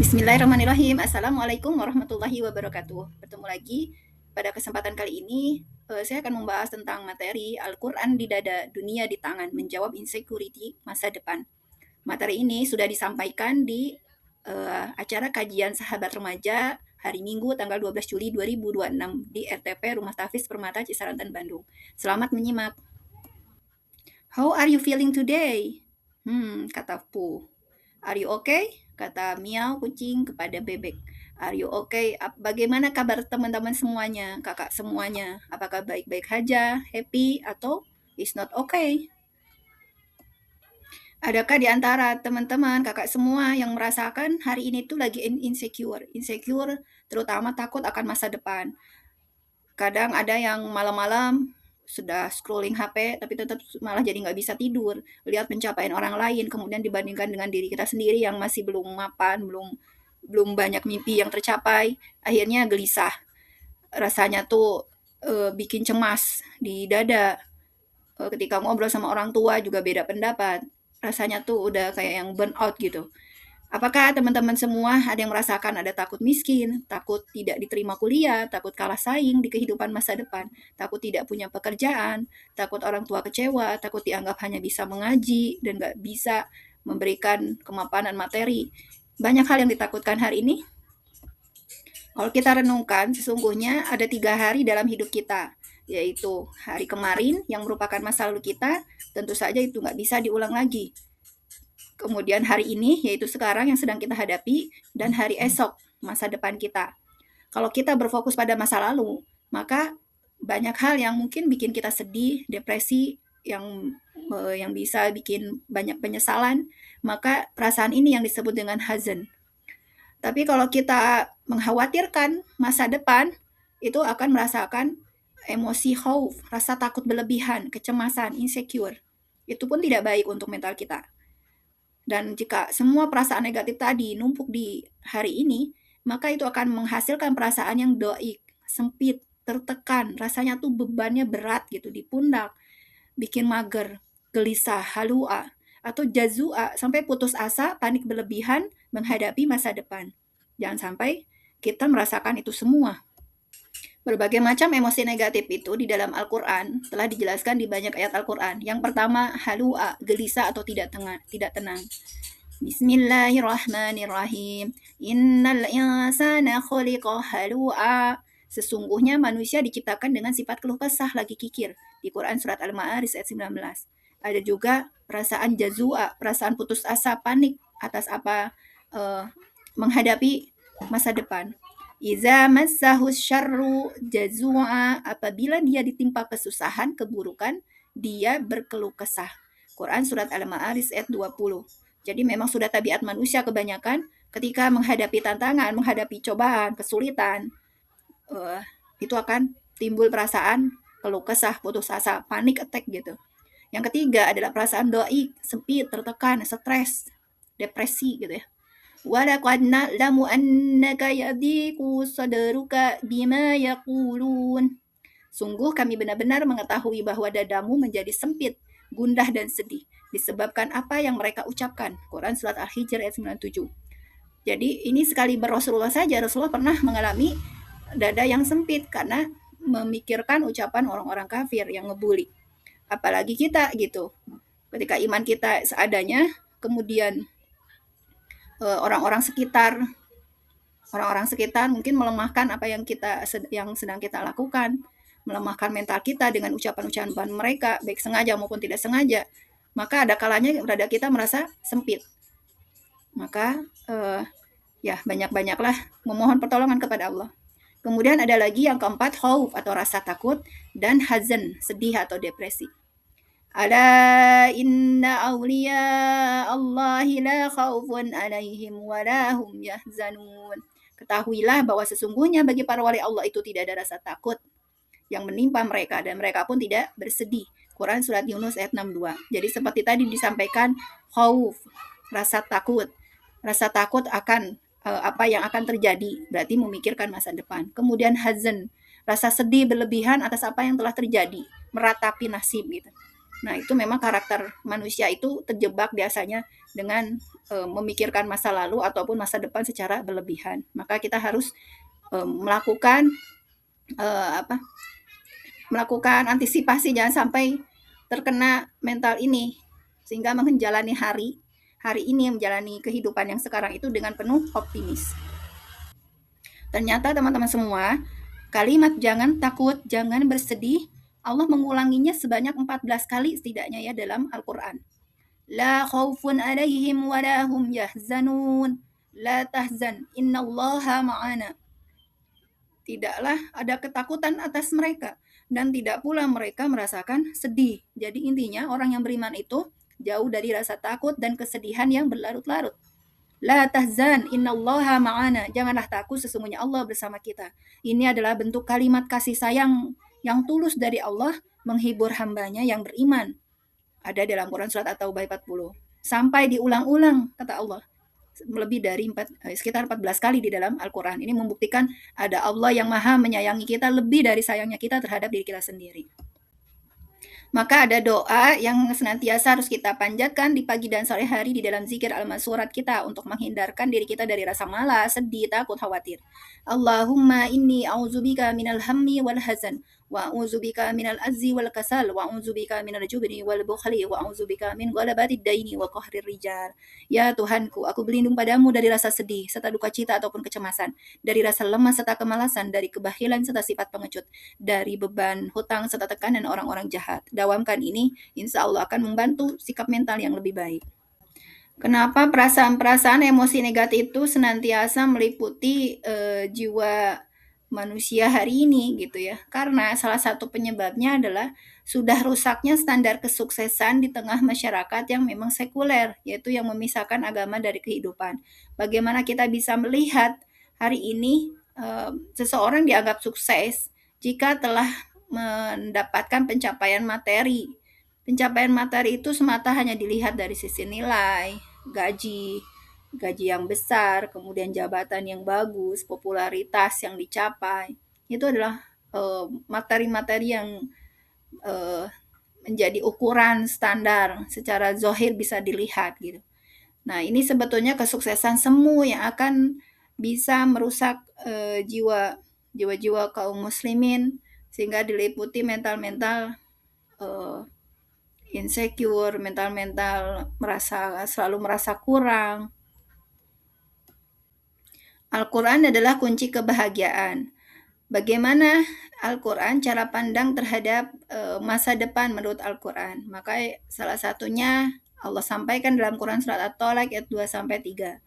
Bismillahirrahmanirrahim. Assalamualaikum warahmatullahi wabarakatuh. Bertemu lagi pada kesempatan kali ini. Saya akan membahas tentang materi Al-Quran di dada, dunia di tangan, menjawab insecurity masa depan. Materi ini sudah disampaikan di acara kajian sahabat remaja hari Minggu tanggal 12 Juli 2026 di RTP Rumah Tafis Permata Cisarantan, Bandung. Selamat menyimak. How are you feeling today? Kata Pu. Are you okay? Kata Miau kucing kepada bebek. Are you okay? Bagaimana kabar teman-teman semuanya? Kakak semuanya? Apakah baik-baik saja, happy, atau is not okay? Adakah di antara teman-teman, kakak semua yang merasakan hari ini tuh lagi insecure? Insecure terutama takut akan masa depan. Kadang ada yang malam-malam sudah scrolling HP tapi tetap malah jadi nggak bisa tidur, lihat pencapaian orang lain kemudian dibandingkan dengan diri kita sendiri yang masih belum mapan, belum banyak mimpi yang tercapai, akhirnya gelisah. Rasanya tuh bikin cemas di dada. Ketika ngobrol sama orang tua juga beda pendapat. Rasanya tuh udah kayak yang burn out gitu. Apakah teman-teman semua ada yang merasakan ada takut miskin, takut tidak diterima kuliah, takut kalah saing di kehidupan masa depan, takut tidak punya pekerjaan, takut orang tua kecewa, takut dianggap hanya bisa mengaji dan nggak bisa memberikan kemapanan materi? Banyak hal yang ditakutkan hari ini. Kalau kita renungkan, sesungguhnya ada 3 hari dalam hidup kita, yaitu hari kemarin yang merupakan masa lalu kita, tentu saja itu nggak bisa diulang lagi. Kemudian hari ini, yaitu sekarang yang sedang kita hadapi, dan hari esok, masa depan kita. Kalau kita berfokus pada masa lalu, maka banyak hal yang mungkin bikin kita sedih, depresi, yang bisa bikin banyak penyesalan, maka perasaan ini yang disebut dengan hazan. Tapi kalau kita mengkhawatirkan masa depan, itu akan merasakan emosi khauf, rasa takut berlebihan, kecemasan, insecure. Itu pun tidak baik untuk mental kita. Dan jika semua perasaan negatif tadi numpuk di hari ini, maka itu akan menghasilkan perasaan yang doik, sempit, tertekan, rasanya tuh bebannya berat gitu di pundak, bikin mager, gelisah, halua, atau jazua, sampai putus asa, panik berlebihan menghadapi masa depan. Jangan sampai kita merasakan itu semua. Berbagai macam emosi negatif itu di dalam Al-Quran telah dijelaskan di banyak ayat Al-Quran. Yang pertama, halua, gelisah atau tidak tenang. Bismillahirrahmanirrahim. Innal insana khuliqa halu'a. Sesungguhnya manusia diciptakan dengan sifat keluh kesah lagi kikir. Di Quran surat Al-Ma'arij ayat 19. Ada juga perasaan jazua, perasaan putus asa, panik atas menghadapi masa depan. Iza massahu syarru jazua, apabila dia ditimpa kesusahan, keburukan, dia berkeluh kesah. Quran surat Al-Ma'arij ayat 20. Jadi memang sudah tabiat manusia kebanyakan ketika menghadapi tantangan, menghadapi cobaan, kesulitan, itu akan timbul perasaan keluh kesah, putus asa, panic attack gitu. Yang ketiga adalah perasaan doik, sempit, tertekan, stres, depresi gitu ya. وَلَقَدْ نَعْلَمُ أَنَّكَ يَضِيقُ صَدْرُكَ بِمَا يَقُولُونَ. Sungguh kami benar-benar mengetahui bahwa dadamu menjadi sempit, gundah dan sedih disebabkan apa yang mereka ucapkan. Quran surat Al-Hijr ayat 97. Jadi ini sekali Rasulullah saja, Rasulullah pernah mengalami dada yang sempit karena memikirkan ucapan orang-orang kafir yang ngebully. Apalagi kita gitu. Ketika iman kita seadanya, kemudian orang-orang sekitar mungkin melemahkan apa yang sedang kita lakukan, melemahkan mental kita dengan ucapan-ucapan mereka, baik sengaja maupun tidak sengaja. Maka ada kalanya dada kita merasa sempit. Maka ya banyak-banyaklah memohon pertolongan kepada Allah. Kemudian ada lagi yang keempat, khauf atau rasa takut, dan hazan, sedih atau depresi. Ala inna awliya Allahi la khawfun alaihim wa la hum yahzanun. Ketahuilah bahwa sesungguhnya bagi para wali Allah itu tidak ada rasa takut yang menimpa mereka dan mereka pun tidak bersedih. Quran surat Yunus ayat 62. Jadi seperti tadi disampaikan, khauf, rasa takut. Rasa takut akan apa yang akan terjadi, berarti memikirkan masa depan. Kemudian hazan, rasa sedih berlebihan atas apa yang telah terjadi, meratapi nasib gitu. Nah, itu memang karakter manusia itu terjebak biasanya dengan memikirkan masa lalu ataupun masa depan secara berlebihan. Maka kita harus melakukan apa? Melakukan antisipasi jangan sampai terkena mental ini sehingga menjalani hari ini menjalani kehidupan yang sekarang itu dengan penuh optimis. Ternyata teman-teman semua, kalimat jangan takut, jangan bersedih, Allah mengulanginya sebanyak 14 kali setidaknya ya dalam Al-Quran. La khaufun alaihim wa la hum yahzanun. La tahzan, innallaha ma'ana. Tidaklah ada ketakutan atas mereka dan tidak pula mereka merasakan sedih. Jadi intinya orang yang beriman itu jauh dari rasa takut dan kesedihan yang berlarut-larut. La tahzan, innallaha ma'ana. Janganlah takut, sesungguhnya Allah bersama kita. Ini adalah bentuk kalimat kasih sayang yang tulus dari Allah menghibur hambanya yang beriman. Ada dalam Quran surat At-Taubah 40. Sampai diulang-ulang kata Allah. Lebih dari sekitar 14 kali di dalam Al-Quran. Ini membuktikan ada Allah yang maha menyayangi kita lebih dari sayangnya kita terhadap diri kita sendiri. Maka ada doa yang senantiasa harus kita panjatkan di pagi dan sore hari di dalam zikir al-masurat kita untuk menghindarkan diri kita dari rasa malas, sedih, takut, khawatir. Allahumma inni a'udzubika minal hammi wal hazan wa a'udzubika minal azzi wal kasal wa a'udzubika minal jubni wal bukhli wa a'udzubika min ghalabatid daini wa qahrir rijal. Ya Tuhanku, aku berlindung padamu dari rasa sedih serta duka cita ataupun kecemasan, dari rasa lemah serta kemalasan, dari kebahilan serta sifat pengecut, dari beban hutang serta tekanan orang-orang jahat. Dawamkan ini, insya Allah akan membantu sikap mental yang lebih baik. Kenapa perasaan-perasaan emosi negatif itu senantiasa meliputi jiwa manusia hari ini gitu ya? Karena salah satu penyebabnya adalah sudah rusaknya standar kesuksesan di tengah masyarakat yang memang sekuler, yaitu yang memisahkan agama dari kehidupan. Bagaimana kita bisa melihat hari ini seseorang dianggap sukses jika telah mendapatkan pencapaian materi. Pencapaian materi itu semata hanya dilihat dari sisi nilai, gaji, gaji yang besar, kemudian jabatan yang bagus, popularitas yang dicapai. Itu adalah materi-materi yang menjadi ukuran standar secara zohir bisa dilihat gitu. Nah, ini sebetulnya kesuksesan semu yang akan bisa merusak jiwa-jiwa kaum muslimin sehingga diliputi mental-mental insecure, mental-mental selalu merasa kurang. Al-Quran adalah kunci kebahagiaan. Bagaimana Al-Quran cara pandang terhadap masa depan menurut Al-Quran? Maka salah satunya Allah sampaikan dalam Quran surat At-Tolak ayat 2-3.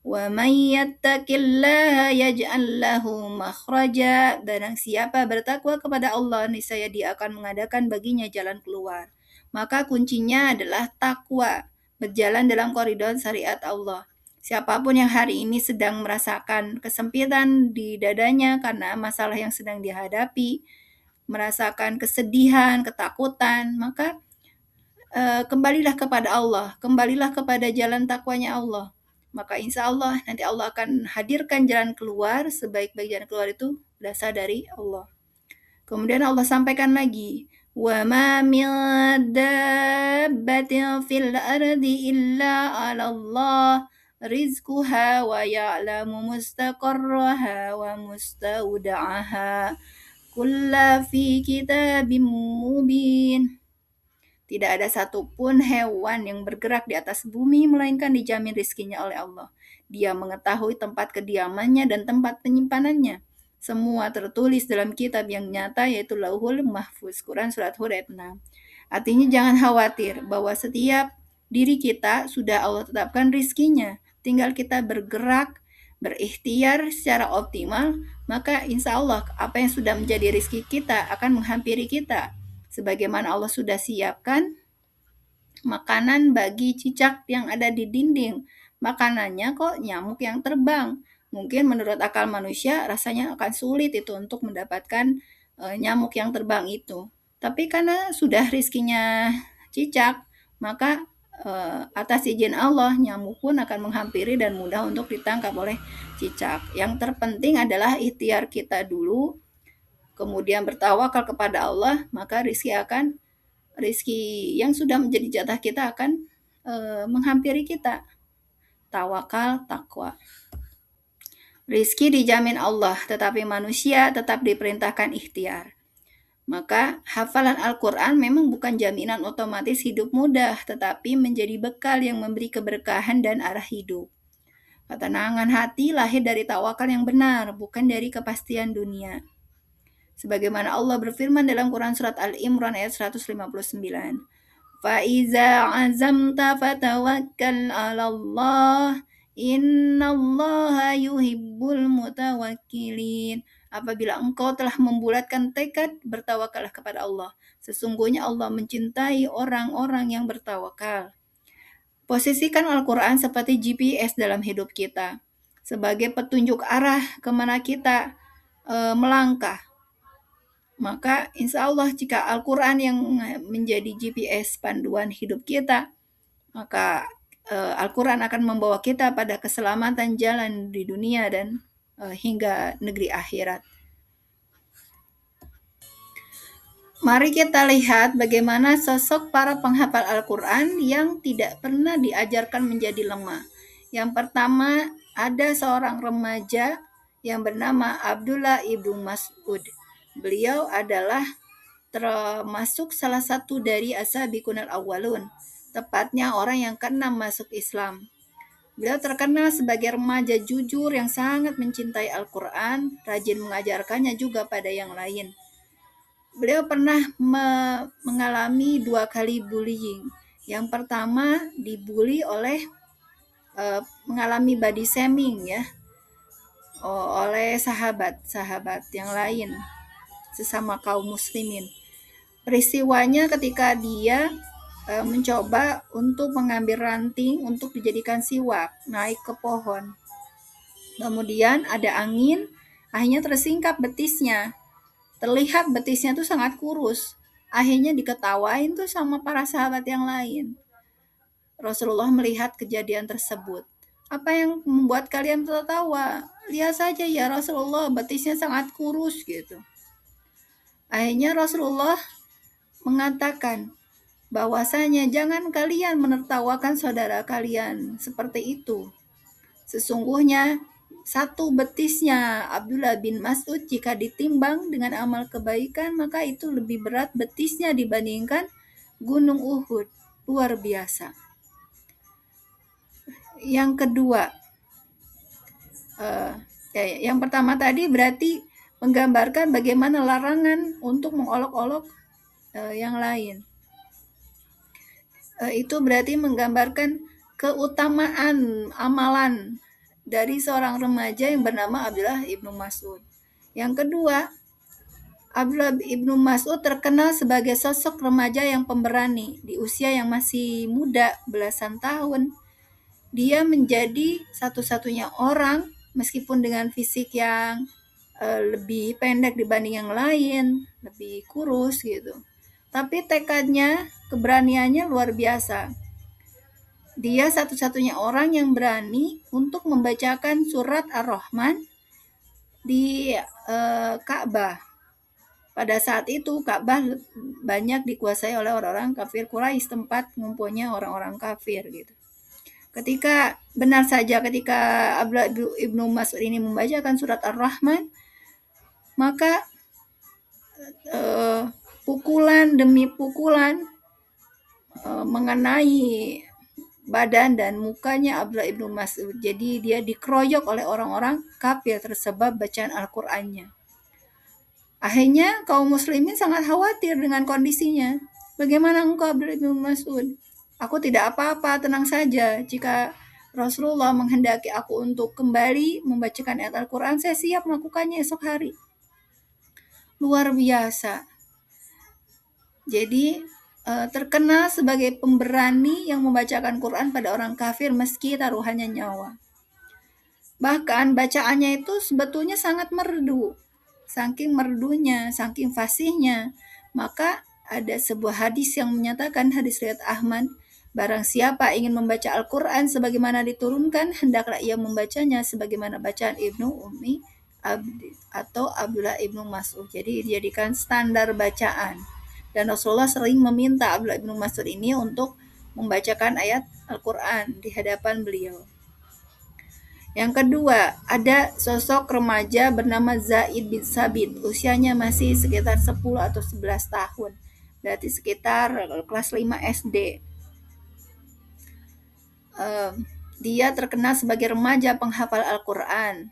Wa may yattaqillaha yaj'al lahu makhraja. Barang siapa bertakwa kepada Allah, niscaya Dia akan mengadakan baginya jalan keluar. Maka kuncinya adalah takwa, berjalan dalam koridor syariat Allah. Siapapun yang hari ini sedang merasakan kesempitan di dadanya karena masalah yang sedang dihadapi, merasakan kesedihan, ketakutan, maka kembalilah kepada Allah, kembalilah kepada jalan takwanya Allah. Maka insya Allah nanti Allah akan hadirkan jalan keluar, sebaik-baik jalan keluar itu berasal dari Allah. Kemudian Allah sampaikan lagi, wa ma min dabbatin fil ardi illa 'ala Allah rizquha wa ya'lamu mustaqarraha wa mustaudaha kulla fi kitabim mubin. Tidak ada satupun hewan yang bergerak di atas bumi melainkan dijamin rizkinya oleh Allah. Dia mengetahui tempat kediamannya dan tempat penyimpanannya. Semua tertulis dalam kitab yang nyata yaitu Lauhul Mahfuz. Quran Surat Hud ayat 6. Artinya jangan khawatir bahwa setiap diri kita sudah Allah tetapkan rizkinya. Tinggal kita bergerak, berikhtiar secara optimal, maka insya Allah apa yang sudah menjadi rizki kita akan menghampiri kita. Sebagaimana Allah sudah siapkan makanan bagi cicak yang ada di dinding. Makanannya kok nyamuk yang terbang. Mungkin menurut akal manusia rasanya akan sulit itu untuk mendapatkan nyamuk yang terbang itu. Tapi karena sudah rizkinya cicak, maka atas izin Allah nyamuk pun akan menghampiri dan mudah untuk ditangkap oleh cicak. Yang terpenting adalah ikhtiar kita dulu, kemudian bertawakal kepada Allah, maka rizki akan Rizki yang sudah menjadi jatah kita akan menghampiri kita. Tawakal, takwa. Rizki dijamin Allah, tetapi manusia tetap diperintahkan ikhtiar. Maka hafalan Al-Quran memang bukan jaminan otomatis hidup mudah, tetapi menjadi bekal yang memberi keberkahan dan arah hidup. Ketenangan hati lahir dari tawakal yang benar, bukan dari kepastian dunia. Sebagaimana Allah berfirman dalam Quran Surat Al-Imran ayat 159. Fa'iza azamta fatawakkal 'alallah, innallaha yuhibbul mutawakkilin. Apabila engkau telah membulatkan tekad, bertawakallah kepada Allah. Sesungguhnya Allah mencintai orang-orang yang bertawakal. Posisikan Al-Quran seperti GPS dalam hidup kita, sebagai petunjuk arah kemana kita melangkah. Maka insya Allah jika Al-Quran yang menjadi GPS panduan hidup kita, maka Al-Quran akan membawa kita pada keselamatan jalan di dunia dan hingga negeri akhirat. Mari kita lihat bagaimana sosok para penghafal Al-Quran yang tidak pernah diajarkan menjadi lemah. Yang pertama, ada seorang remaja yang bernama Abdullah ibnu Mas'ud. Beliau adalah termasuk salah satu dari as-sabiqunal awwalun, tepatnya orang yang keenam masuk Islam. Beliau terkenal sebagai remaja jujur yang sangat mencintai Al-Quran, rajin mengajarkannya juga pada yang lain. Beliau pernah mengalami 2 kali bullying. Yang pertama dibully oleh mengalami body shaming ya, oleh sahabat-sahabat yang lain sesama kaum muslimin. Peristiwanya ketika dia mencoba untuk mengambil ranting untuk dijadikan siwak, naik ke pohon. Kemudian ada angin, akhirnya tersingkap betisnya. Terlihat betisnya tuh sangat kurus. Akhirnya diketawain tuh sama para sahabat yang lain. Rasulullah melihat kejadian tersebut. Apa yang membuat kalian tertawa? Lihat saja ya Rasulullah, betisnya sangat kurus gitu. Akhirnya Rasulullah mengatakan bahwasanya jangan kalian menertawakan saudara kalian seperti itu. Sesungguhnya satu betisnya Abdullah bin Mas'ud jika ditimbang dengan amal kebaikan, maka itu lebih berat betisnya dibandingkan gunung Uhud. Luar biasa. Yang kedua, yang pertama tadi berarti menggambarkan bagaimana larangan untuk mengolok-olok yang lain. Itu berarti menggambarkan keutamaan amalan dari seorang remaja yang bernama Abdullah ibnu Mas'ud. Yang kedua, Abdullah ibnu Mas'ud terkenal sebagai sosok remaja yang pemberani. Di usia yang masih muda, belasan tahun, dia menjadi satu-satunya orang, meskipun dengan fisik yang lebih pendek dibanding yang lain, lebih kurus gitu. Tapi tekadnya, keberaniannya luar biasa. Dia satu-satunya orang yang berani untuk membacakan surat Ar-Rahman di Ka'bah. Pada saat itu Ka'bah banyak dikuasai oleh orang-orang kafir Quraisy, tempat ngumpulnya orang-orang kafir gitu. Ketika Abdullah ibnu Mas'ud ini membacakan surat Ar-Rahman, maka pukulan demi pukulan mengenai badan dan mukanya Abdullah ibnu Mas'ud. Jadi dia dikeroyok oleh orang-orang kafir tersebab bacaan Al-Qur'annya. Akhirnya kaum muslimin sangat khawatir dengan kondisinya. Bagaimana engkau Abdullah ibnu Mas'ud? Aku tidak apa-apa, tenang saja. Jika Rasulullah menghendaki aku untuk kembali membacakan ayat Al-Quran, saya siap melakukannya esok hari. Luar biasa. Jadi terkenal sebagai pemberani yang membacakan Quran pada orang kafir meski taruhannya nyawa. Bahkan bacaannya itu sebetulnya sangat merdu. Saking merdunya, saking fasihnya, maka ada sebuah hadis yang menyatakan, hadis riwayat Ahmad, barang siapa ingin membaca Al-Quran sebagaimana diturunkan, hendaklah ia membacanya sebagaimana bacaan Ibnu Ummi Abdi atau Abdullah ibnu Mas'ud. Jadi dijadikan standar bacaan. Dan Rasulullah sering meminta Abdullah bin Mas'ud ini untuk membacakan ayat Al-Quran di hadapan beliau. Yang kedua, ada sosok remaja bernama Zaid bin Sabit. Usianya masih sekitar 10 atau 11 tahun. Berarti sekitar kelas 5 SD. Dia terkenal sebagai remaja penghafal Al-Quran,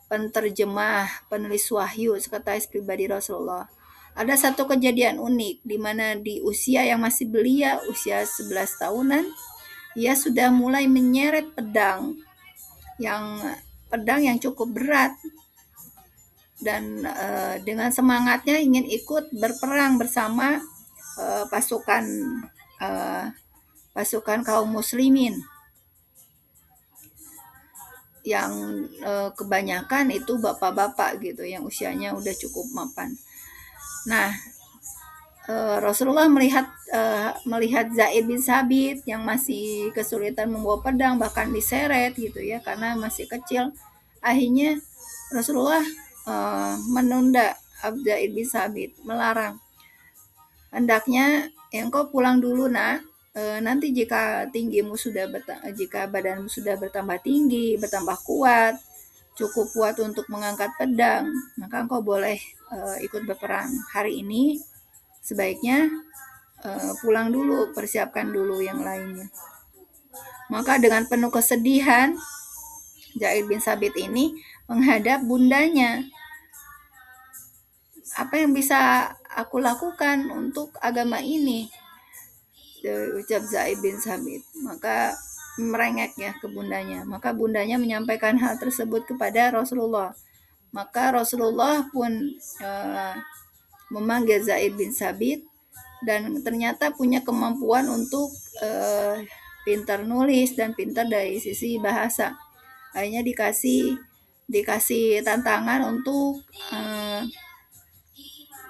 penterjemah, penulis wahyu, sekretaris pribadi Rasulullah. Ada satu kejadian unik di mana di usia yang masih belia, usia 11 tahunan, ia sudah mulai menyeret pedang yang cukup berat dan dengan semangatnya ingin ikut berperang bersama pasukan kaum muslimin yang kebanyakan itu bapak-bapak gitu yang usianya udah cukup mapan. Nah, Rasulullah melihat Zaid bin Sabit yang masih kesulitan membawa pedang, bahkan diseret gitu ya karena masih kecil. Akhirnya Rasulullah menunda Zaid bin Sabit, melarang. Hendaknya engkau pulang dulu nak. Nanti jika badanmu sudah bertambah tinggi, bertambah kuat, cukup kuat untuk mengangkat pedang, maka engkau boleh ikut berperang. Hari ini sebaiknya pulang dulu, persiapkan dulu yang lainnya. Maka dengan penuh kesedihan, Zaid bin Sabit ini menghadap bundanya. Apa yang bisa aku lakukan untuk agama ini? Ucap Zaid bin Sabit. Maka merengek ya ke bundanya. Maka bundanya menyampaikan hal tersebut kepada Rasulullah. Maka Rasulullah pun memanggil Zaid bin Sabit dan ternyata punya kemampuan untuk pintar nulis dan pintar dari sisi bahasa. Akhirnya dikasih tantangan untuk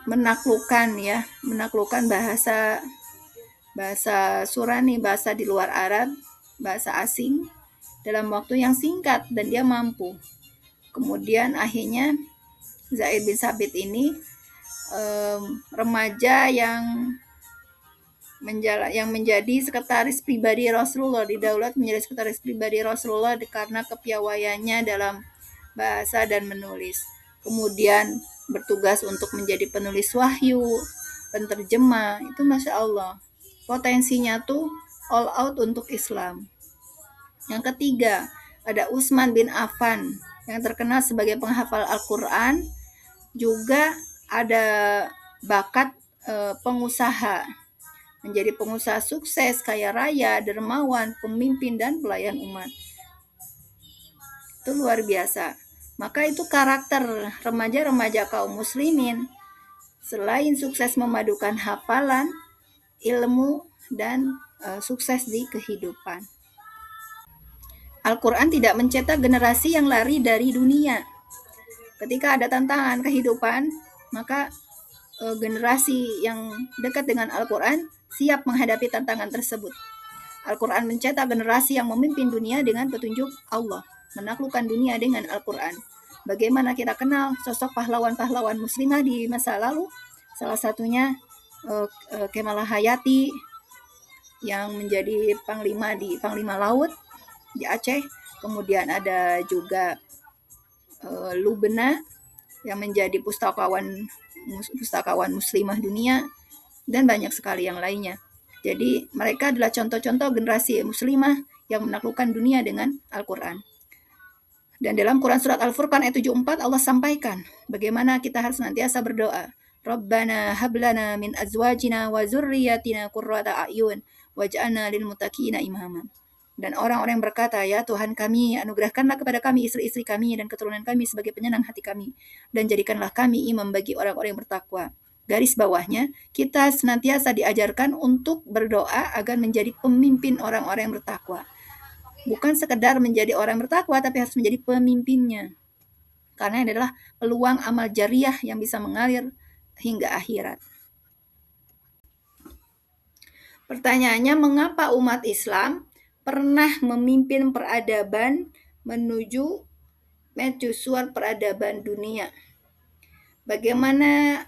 menaklukkan bahasa Surani, bahasa di luar Arab, bahasa asing dalam waktu yang singkat, dan dia mampu. Kemudian akhirnya Zaid bin Sabit ini remaja yang menjadi sekretaris pribadi Rasulullah, didaulat menjadi sekretaris pribadi Rasulullah karena kepiawaiannya dalam bahasa dan menulis. Kemudian bertugas untuk menjadi penulis wahyu, penterjemah, itu Masya Allah. Potensinya tuh all out untuk Islam. Yang ketiga, ada Utsman bin Affan yang terkenal sebagai penghafal Al-Quran, juga ada bakat pengusaha, menjadi pengusaha sukses, kaya raya, dermawan, pemimpin, dan pelayan umat. Itu luar biasa. Maka itu karakter remaja-remaja kaum muslimin. Selain sukses memadukan hafalan, ilmu, dan sukses di kehidupan. Al-Quran tidak mencetak generasi yang lari dari dunia. Ketika ada tantangan kehidupan, maka generasi yang dekat dengan Al-Quran siap menghadapi tantangan tersebut. Al-Quran mencetak generasi yang memimpin dunia dengan petunjuk Allah, menaklukkan dunia dengan Al-Quran. Bagaimana kita kenal sosok pahlawan-pahlawan muslimah di masa lalu? Salah satunya Kemalah Hayati yang menjadi Panglima Laut di Aceh. Kemudian ada juga Lubna yang menjadi pustakawan muslimah dunia, dan banyak sekali yang lainnya. Jadi mereka adalah contoh-contoh generasi muslimah yang menaklukkan dunia dengan Al-Quran. Dan dalam Quran surat Al-Furqan ayat 74 Allah sampaikan bagaimana kita harus senantiasa berdoa. Rabbana hablana min azwajina wa zurriyatina qurrata a'yun waj'alna lil muttaqina imama. Dan orang-orang berkata, ya Tuhan kami, anugerahkanlah kepada kami istri-istri kami dan keturunan kami sebagai penyenang hati kami, dan jadikanlah kami imam bagi orang-orang yang bertakwa. Garis bawahnya, kita senantiasa diajarkan untuk berdoa agar menjadi pemimpin orang-orang yang bertakwa. Bukan sekedar menjadi orang bertakwa, tapi harus menjadi pemimpinnya. Karena ini adalah peluang amal jariah yang bisa mengalir hingga akhirat. Pertanyaannya, mengapa umat Islam pernah memimpin peradaban menuju mercusuar peradaban dunia? Bagaimana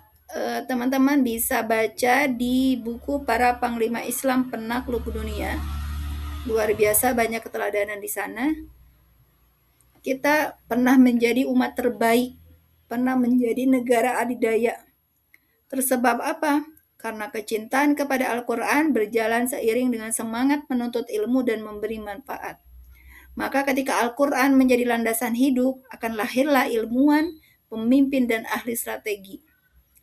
teman-teman bisa baca di buku Para Panglima Islam Penakluk Dunia. Luar biasa banyak keteladanan di sana. Kita pernah menjadi umat terbaik, pernah menjadi negara adidaya. Tersebab apa? Karena kecintaan kepada Al-Quran berjalan seiring dengan semangat menuntut ilmu dan memberi manfaat. Maka ketika Al-Quran menjadi landasan hidup, akan lahirlah ilmuwan, pemimpin, dan ahli strategi.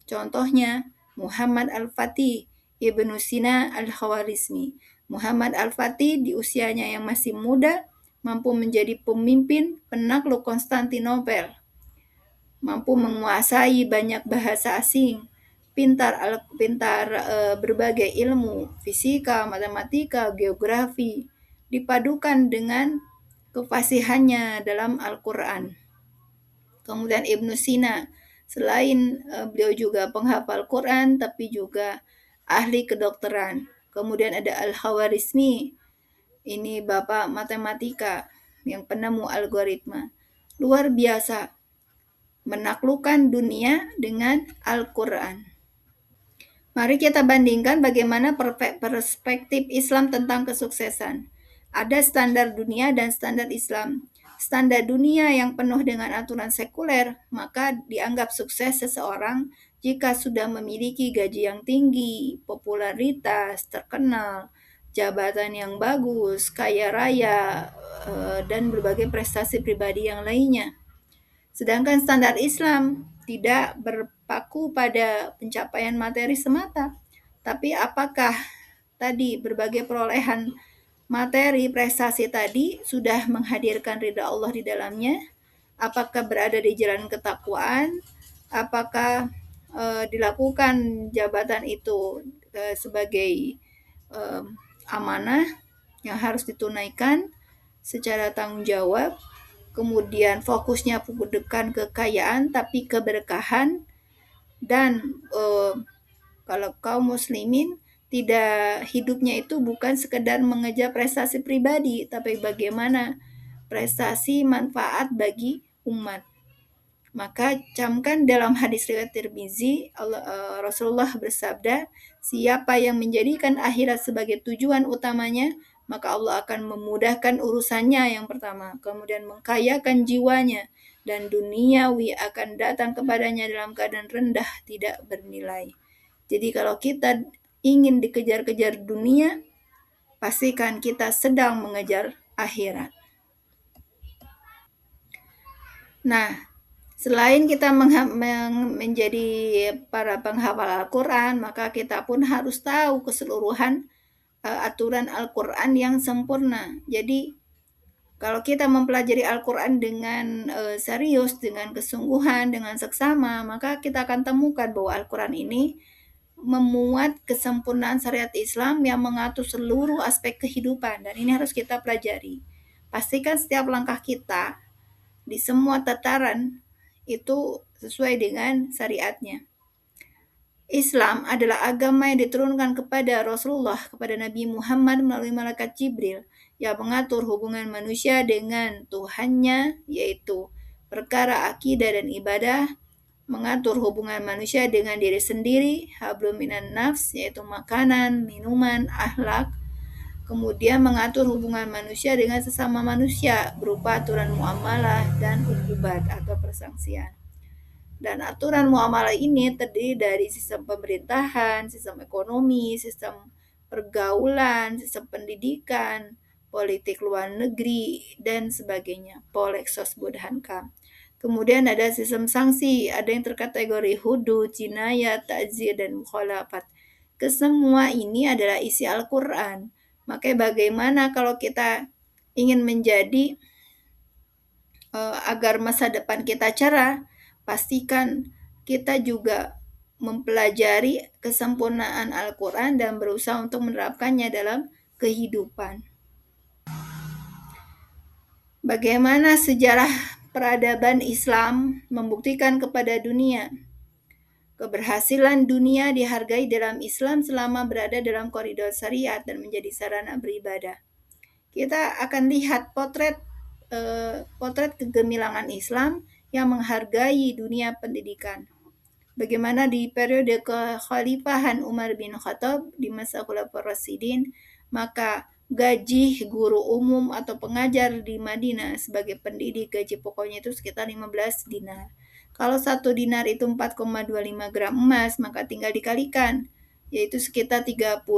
Contohnya, Muhammad Al-Fatih Ibnu Sina Al-Khawarizmi. Muhammad Al-Fatih di usianya yang masih muda, mampu menjadi pemimpin penakluk Konstantinopel, mampu menguasai banyak bahasa asing, pintar berbagai ilmu, fisika, matematika, geografi, dipadukan dengan kefasihannya dalam Al-Quran. Kemudian Ibnu Sina, selain beliau juga penghafal Quran, tapi juga ahli kedokteran. Kemudian ada Al-Khawarizmi, ini bapak matematika yang penemu algoritma. Luar biasa, menaklukkan dunia dengan Al-Quran. Mari kita bandingkan bagaimana perspektif Islam tentang kesuksesan. Ada standar dunia dan standar Islam. Standar dunia yang penuh dengan aturan sekuler, maka dianggap sukses seseorang jika sudah memiliki gaji yang tinggi, popularitas, terkenal, jabatan yang bagus, kaya raya, dan berbagai prestasi pribadi yang lainnya. Sedangkan standar Islam tidak berpaku pada pencapaian materi semata, tapi apakah tadi berbagai perolehan materi prestasi tadi sudah menghadirkan ridha Allah di dalamnya? Apakah berada di jalan ketakwaan? Apakah dilakukan jabatan itu sebagai amanah yang harus ditunaikan secara tanggung jawab? Kemudian fokusnya bukan kekayaan tapi keberkahan, dan kalau kaum muslimin tidak, hidupnya itu bukan sekedar mengejar prestasi pribadi, tapi bagaimana prestasi manfaat bagi umat. Maka camkan dalam hadis riwayat Tirmizi, Rasulullah bersabda, siapa yang menjadikan akhirat sebagai tujuan utamanya, maka Allah akan memudahkan urusannya yang pertama, kemudian mengkayakan jiwanya, dan duniawi akan datang kepadanya dalam keadaan rendah, tidak bernilai. Jadi kalau kita ingin dikejar-kejar dunia, pastikan kita sedang mengejar akhirat. Nah, selain kita menjadi para penghafal Al-Quran, maka kita pun harus tahu keseluruhan aturan Al-Quran yang sempurna. Jadi, kalau kita mempelajari Al-Quran dengan serius, dengan kesungguhan, dengan seksama, maka kita akan temukan bahwa Al-Quran ini memuat kesempurnaan syariat Islam yang mengatur seluruh aspek kehidupan, dan ini harus kita pelajari. Pastikan setiap langkah kita di semua tataran itu sesuai dengan syariatnya. Islam adalah agama yang diturunkan kepada Rasulullah, kepada Nabi Muhammad melalui malaikat Jibril, yang mengatur hubungan manusia dengan Tuhannya, yaitu perkara akidah dan ibadah, mengatur hubungan manusia dengan diri sendiri, hablum minan nafs, yaitu makanan, minuman, akhlak, kemudian mengatur hubungan manusia dengan sesama manusia berupa aturan muamalah dan ukubat atau persangsian. Dan aturan muamalah ini terdiri dari sistem pemerintahan, sistem ekonomi, sistem pergaulan, sistem pendidikan, politik luar negeri, dan sebagainya. Polexos Budhankam. Kemudian ada sistem sanksi, ada yang terkategori hudud, jinayat, ta'zir, dan mukhalafat. Kesemua ini adalah isi Al-Quran. Makanya bagaimana kalau kita ingin menjadi agar masa depan kita cerah, pastikan kita juga mempelajari kesempurnaan Al-Quran dan berusaha untuk menerapkannya dalam kehidupan. Bagaimana sejarah peradaban Islam membuktikan kepada dunia keberhasilan dunia dihargai dalam Islam selama berada dalam koridor syariat dan menjadi sarana beribadah. Kita akan lihat potret kegemilangan Islam yang menghargai dunia pendidikan. bagaimana di periode kekhalifahan Umar bin Khattab di masa Khulafaur Rasyidin, maka gaji guru umum atau pengajar di Madinah sebagai pendidik gaji pokoknya itu sekitar 15 dinar. Kalau 1 dinar itu 4,25 gram emas, maka tinggal dikalikan, yaitu sekitar 33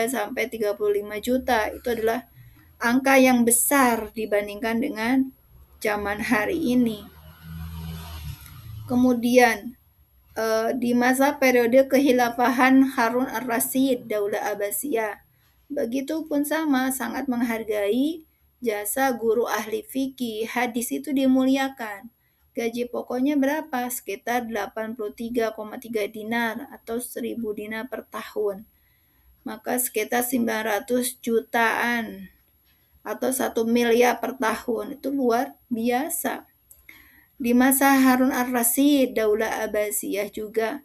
sampai 35 juta. Itu adalah angka yang besar dibandingkan dengan zaman hari ini. Kemudian di masa periode kehilafahan Harun ar-Rasyid, Daulah Abbasiyah, begitu pun sama, sangat menghargai jasa guru ahli fikih. Hadis itu dimuliakan. Gaji pokoknya berapa? Sekitar 83,3 dinar atau 1.000 dinar per tahun. Maka sekitar 900 jutaan atau 1 miliar per tahun. Itu luar biasa. Di masa Harun ar-Rasyid, Daulah Abbasiyah juga,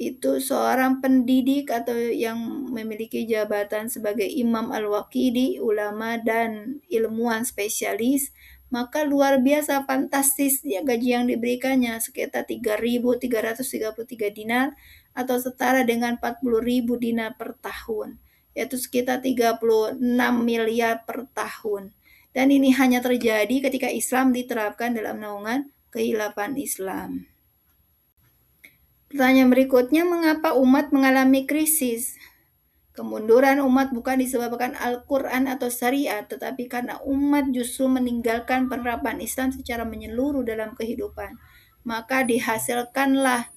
itu seorang pendidik atau yang memiliki jabatan sebagai imam al-waqidi, ulama dan ilmuwan spesialis, maka luar biasa fantastis ya gaji yang diberikannya, sekitar 3.333 dinar atau setara dengan 40.000 dinar per tahun, yaitu sekitar 36 miliar per tahun. Dan ini hanya terjadi ketika Islam diterapkan dalam naungan kekhilafan Islam. Pertanyaan berikutnya, mengapa umat mengalami krisis? Kemunduran umat bukan disebabkan Al-Quran atau syariat, tetapi karena umat justru meninggalkan penerapan Islam secara menyeluruh dalam kehidupan. Maka dihasilkanlah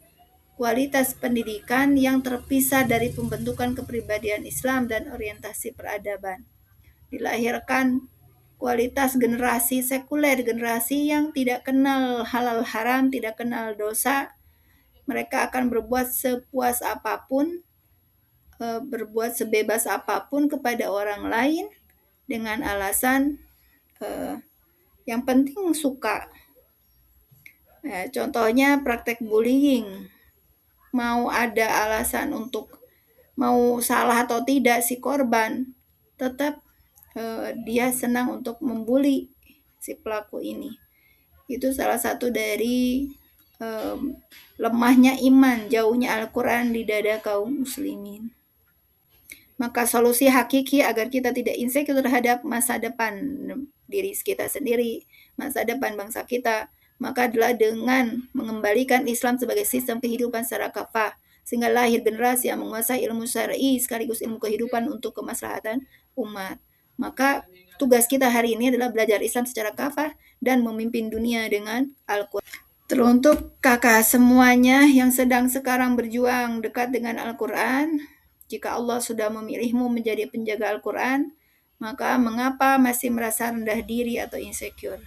kualitas pendidikan yang terpisah dari pembentukan kepribadian Islam dan orientasi peradaban. Dilahirkan kualitas generasi sekuler, generasi yang tidak kenal halal haram, tidak kenal dosa. Mereka akan berbuat sepuas apapun, berbuat sebebas apapun kepada orang lain dengan alasan yang penting suka. Contohnya praktek bullying. Mau ada alasan untuk mau salah atau tidak si korban, tetap dia senang untuk membuli si pelaku ini. Itu salah satu dari lemahnya iman, jauhnya Al-Quran di dada kaum muslimin. Maka solusi hakiki agar kita tidak insecure terhadap masa depan diri kita sendiri, masa depan bangsa kita, maka adalah dengan mengembalikan Islam sebagai sistem kehidupan secara kafah, sehingga lahir generasi yang menguasai ilmu syar'i sekaligus ilmu kehidupan untuk kemaslahatan umat. Maka tugas kita hari ini adalah belajar Islam secara kafah dan memimpin dunia dengan Al-Quran. Teruntuk kakak semuanya yang sedang sekarang berjuang dekat dengan Al-Quran, jika Allah sudah memilihmu menjadi penjaga Al-Quran, maka mengapa masih merasa rendah diri atau insecure?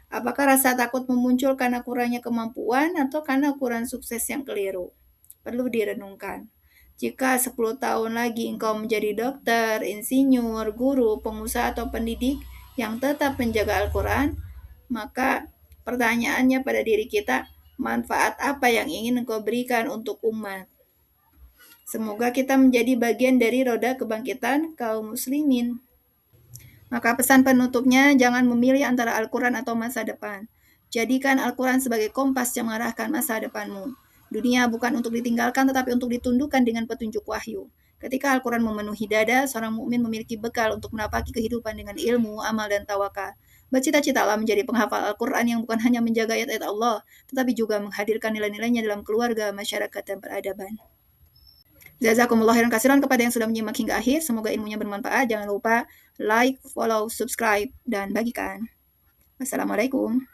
Apakah rasa takut memuncul karena kurangnya kemampuan atau karena ukuran sukses yang keliru? Perlu direnungkan. Jika 10 tahun lagi engkau menjadi dokter, insinyur, guru, pengusaha atau pendidik yang tetap menjaga Al-Quran, maka pertanyaannya pada diri kita, manfaat apa yang ingin engkau berikan untuk umat? Semoga kita menjadi bagian dari roda kebangkitan kaum muslimin. Maka pesan penutupnya, jangan memilih antara Al-Quran atau masa depan. Jadikan Al-Quran sebagai kompas yang mengarahkan masa depanmu. Dunia bukan untuk ditinggalkan tetapi untuk ditundukkan dengan petunjuk wahyu. Ketika Al-Quran memenuhi dada, seorang mukmin memiliki bekal untuk menapaki kehidupan dengan ilmu, amal, dan tawakal. Bercita-citalah menjadi penghafal Al-Quran yang bukan hanya menjaga ayat-ayat Allah, tetapi juga menghadirkan nilai-nilainya dalam keluarga, masyarakat, dan peradaban. Jazakumullah khairan katsiran kepada yang sudah menyimak hingga akhir. Semoga ilmunya bermanfaat. Jangan lupa like, follow, subscribe, dan bagikan. Wassalamualaikum.